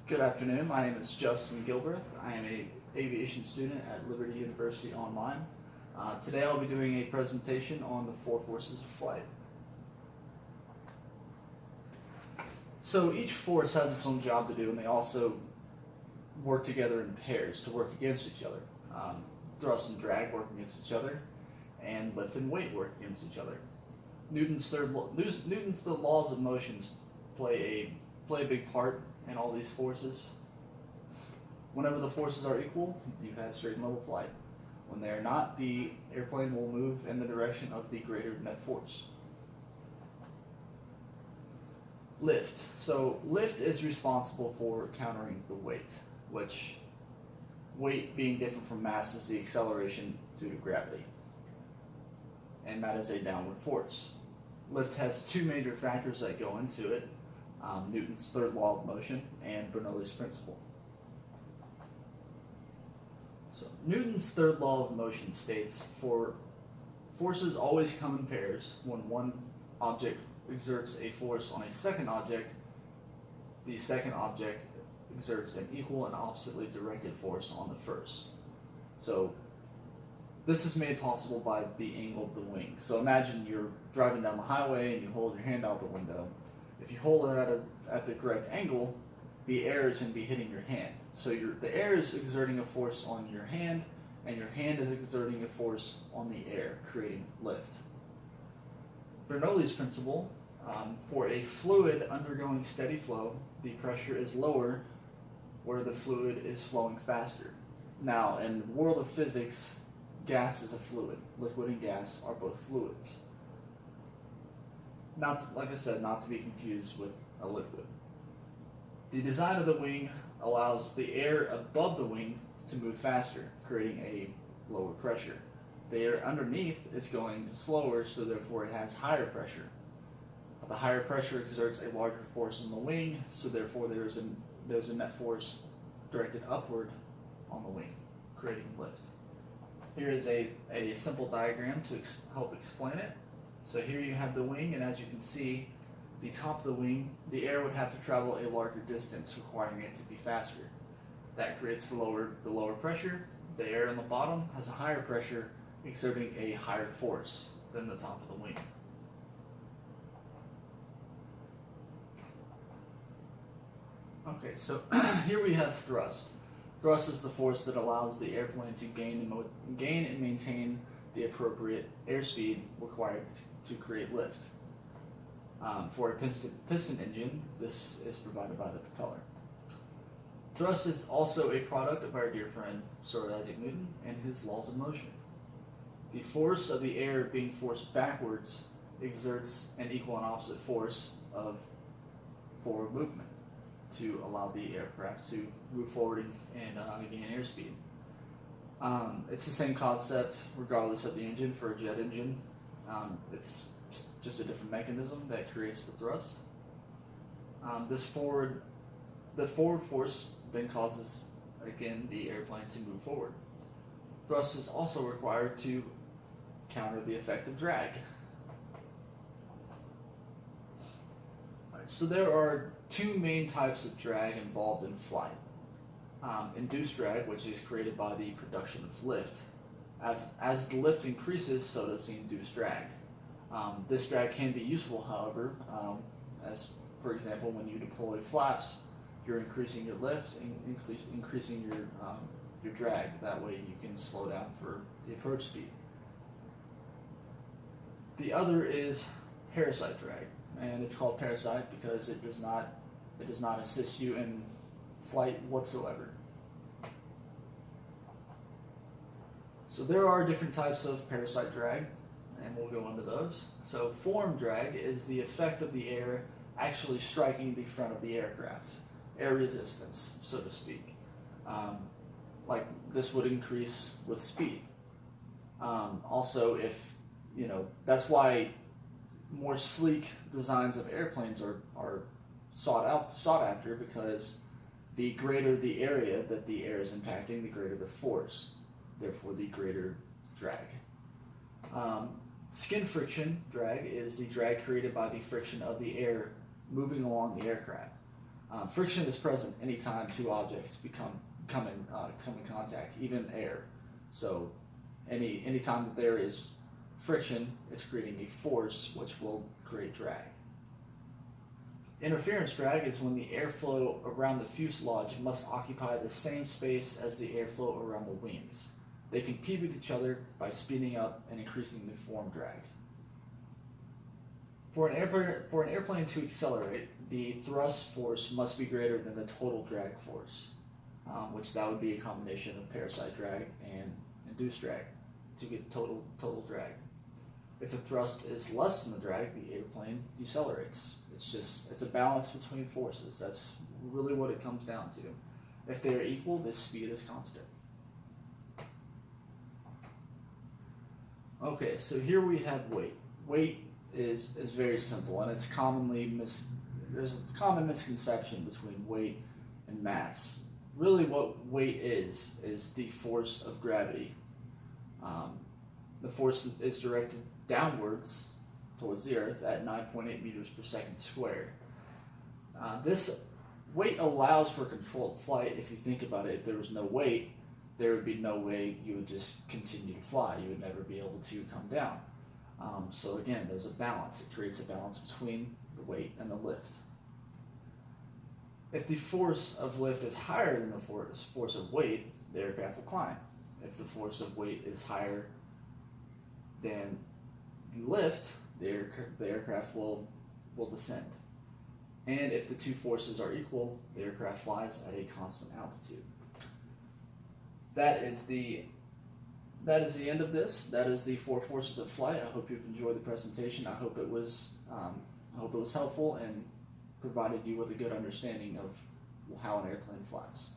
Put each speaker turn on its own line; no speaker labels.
Good afternoon. My name is Justin Gilbreth. I am a aviation student at Liberty University Online. Today I'll be doing a presentation on the four forces of flight. So each force has its own job to do, and they also work together in pairs to work against each other. Thrust and drag work against each other, and lift and weight work against each other. Newton's third laws of motions play a big part in all these forces. Whenever the forces are equal, you have straight and level flight. When they are not, the airplane will move in the direction of the greater net force. Lift. So lift is responsible for countering the weight, which weight being different from mass is the acceleration due to gravity. And that is a downward force. Lift has two major factors that go into it. Newton's third law of motion and Bernoulli's principle. So Newton's third law of motion states for forces always come in pairs. When one object exerts a force on a second object, the second object exerts an equal and oppositely directed force on the first. So this is made possible by the angle of the wing. So imagine you're driving down the highway and you hold your hand out the window. If you hold it at the correct angle, the air is going to be hitting your hand. So the air is exerting a force on your hand, and your hand is exerting a force on the air, creating lift. Bernoulli's principle, for a fluid undergoing steady flow, the pressure is lower where the fluid is flowing faster. Now, in the world of physics, gas is a fluid. Liquid and gas are both fluids. Like I said, not to be confused with a liquid. The design of the wing allows the air above the wing to move faster, creating a lower pressure. The air underneath is going slower, so therefore it has higher pressure. The higher pressure exerts a larger force on the wing, so therefore there's a net force directed upward on the wing, creating lift. Here is a simple diagram to help explain it. So here you have the wing, and as you can see, the top of the wing, the air would have to travel a larger distance, requiring it to be faster. That creates the lower pressure. The air in the bottom has a higher pressure, exerting a higher force than the top of the wing. Okay, so here we have thrust. Thrust is the force that allows the airplane to gain and maintain the appropriate airspeed required to create lift. For a piston engine, this is provided by the propeller. Thrust is also a product of our dear friend Sir Isaac Newton and his laws of motion. The force of the air being forced backwards exerts an equal and opposite force of forward movement to allow the aircraft to move forward and gain airspeed. It's the same concept regardless of the engine. For a jet engine, it's just a different mechanism that creates the thrust. The forward force then causes, again, the airplane to move forward. Thrust is also required to counter the effect of drag. So there are two main types of drag involved in flight. Induced drag, which is created by the production of lift. As the lift increases, so does the induced drag. This drag can be useful, however, as for example, when you deploy flaps, you're increasing your lift and increasing your drag. That way you can slow down for the approach speed. The other is parasite drag, and it's called parasite because it does not assist you in flight whatsoever. So there are different types of parasite drag, and we'll go into those. So form drag is the effect of the air actually striking the front of the aircraft, air resistance, so to speak. Like this would increase with speed. Also, that's why more sleek designs of airplanes are sought after, because the greater the area that the air is impacting, the greater the force, therefore the greater drag. Skin friction drag is the drag created by the friction of the air moving along the aircraft. Friction is present anytime two objects come in contact, even air. So anytime that there is friction, it's creating a force which will create drag. Interference drag is when the airflow around the fuselage must occupy the same space as the airflow around the wings. They compete with each other by speeding up and increasing the form drag. For an airplane to accelerate, the thrust force must be greater than the total drag force, which that would be a combination of parasite drag and induced drag to get total drag. If the thrust is less than the drag, the airplane decelerates. It's a balance between forces. That's really what it comes down to. If they are equal, the speed is constant. Okay, so here we have weight. Weight is very simple, and it's there's a common misconception between weight and mass. Really, what weight is the force of gravity. The force is directed downwards towards the Earth at 9.8 meters per second squared. This weight allows for controlled flight. If you think about it, if there was no weight, there would be no way you would just continue to fly. You would never be able to come down. So again, there's a balance. It creates a balance between the weight and the lift. If the force of lift is higher than the force of weight, the aircraft will climb. If the force of weight is higher than the lift, the aircraft will descend. And if the two forces are equal, the aircraft flies at a constant altitude. That is the end of this. That is the 4 forces of flight. I hope you've enjoyed the presentation. I hope it was helpful and provided you with a good understanding of how an airplane flies.